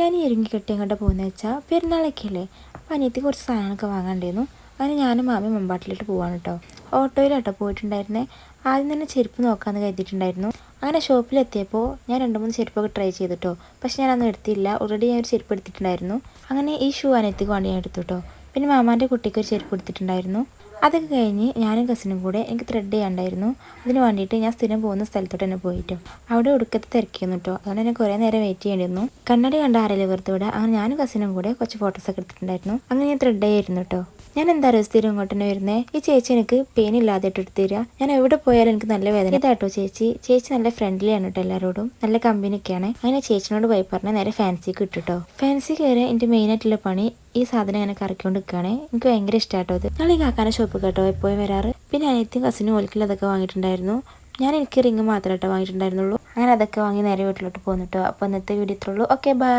ഞാൻ ഈ ഒരുങ്ങി കെട്ടി അങ്ങോട്ട് പോകുന്നത് വെച്ചാൽ പെരുന്നാളൊക്കെ അല്ലേ. അപ്പോൾ അനിയത്തിക്ക് കുറച്ച് സാധനങ്ങളൊക്കെ വാങ്ങാണ്ടായിരുന്നു. അങ്ങനെ ഞാനും മാമയും മമ്പാട്ടിലോട്ട് പോവാണ് കേട്ടോ. ഓട്ടോയിലാട്ടോ പോയിട്ടുണ്ടായിരുന്നേ. ആദ്യം തന്നെ ചെരുപ്പ് നോക്കാമെന്ന് കരുതിയിട്ടുണ്ടായിരുന്നു. അങ്ങനെ ഷോപ്പിലെത്തിയപ്പോൾ ഞാൻ 2-3 ചെരുപ്പൊക്കെ ട്രൈ ചെയ്തിട്ടോ. പക്ഷെ ഞാനൊന്നും എടുത്തില്ല. ഓൾറെഡി ഞാൻ ഒരു ചെരുപ്പ് എടുത്തിട്ടുണ്ടായിരുന്നു. അങ്ങനെ ഈ ഷൂ അനിയത്തിക്ക് വേണ്ടി ഞാൻ എടുത്തു കേട്ടോ. പിന്നെ മാമാൻ്റെ കുട്ടിക്ക് ഒരു ചെരുപ്പ് എടുത്തിട്ടുണ്ടായിരുന്നു. അതൊക്കെ കഴിഞ്ഞ് ഞാനും കസിനും കൂടെ എനിക്ക് ത്രെഡ് ചെയ്യാണ്ടായിരുന്നു. അതിന് വേണ്ടിയിട്ട് ഞാൻ സ്ഥിരം പോകുന്ന സ്ഥലത്തോട്ട് തന്നെ പോയിട്ടോ. അവിടെ ഒടുക്കത്തെ തിരക്കിയിരുന്നു കേട്ടോ. അതുകൊണ്ട് തന്നെ കുറേ നേരം വെയിറ്റ് ചെയ്യേണ്ടിയിരുന്നു. കണ്ണാടി കണ്ട ആരെങ്കിലും വെറുതെ വിടാം. അങ്ങനെ ഞാനും കസിനും കൂടെ കുറച്ച് ഫോട്ടോസൊക്കെ എടുത്തിട്ടുണ്ടായിരുന്നു. അങ്ങനെ ഞാൻ ത്രെഡ് ചെയ്യായിരുന്നു കേട്ടോ. ഞാൻ എന്താ അറിയോ സ്ഥിരം ഇങ്ങോട്ട് തന്നെ വരുന്നത്. ഈ ചേച്ചി എനിക്ക് പെയിൻ ഇല്ലാതെ എടുത്ത് തരിക. ഞാൻ എവിടെ പോയാലും എനിക്ക് നല്ല വേദന ഇതാട്ടോ. ചേച്ചി നല്ല ഫ്രണ്ട്ലി ആണ് കേട്ടോ. എല്ലാവരോടും നല്ല കമ്പനിയൊക്കെയാണ്. അങ്ങനെ ചേച്ചിനോട് പോയി പറഞ്ഞാൽ നേരെ ഫാൻസിക്ക് ഇട്ടിട്ടോ. ഫാൻസി കയറി എൻ്റെ മെയിനായിട്ടുള്ള പണി ഈ സാധനം ഇങ്ങനെ കറക്കിക്കൊണ്ട് നിൽക്കുകയാണ്. എനിക്ക് ഭയങ്കര ഇഷ്ടമായിട്ടോ ഇത്. ഞങ്ങൾ ഈ കാക്കാൻ്റെ ഷോപ്പ് കേട്ടോ എപ്പോഴും വരാറ്. പിന്നെ അനിയത്തിയും കസിനും ഓൽക്കിൽ അതൊക്കെ വാങ്ങിയിട്ടുണ്ടായിരുന്നു. എനിക്ക് റിങ് മാത്രമേ കേട്ടോ വാങ്ങിയിട്ടുണ്ടായിരുന്നുള്ളൂ. അങ്ങനെ അതൊക്കെ വാങ്ങി നേരെ വീട്ടിലോട്ട് പോകുന്നു കേട്ടോ. അപ്പോൾ ഇന്നത്തെ വീഡിയോ ഇത്രയുള്ളൂ. Okay by.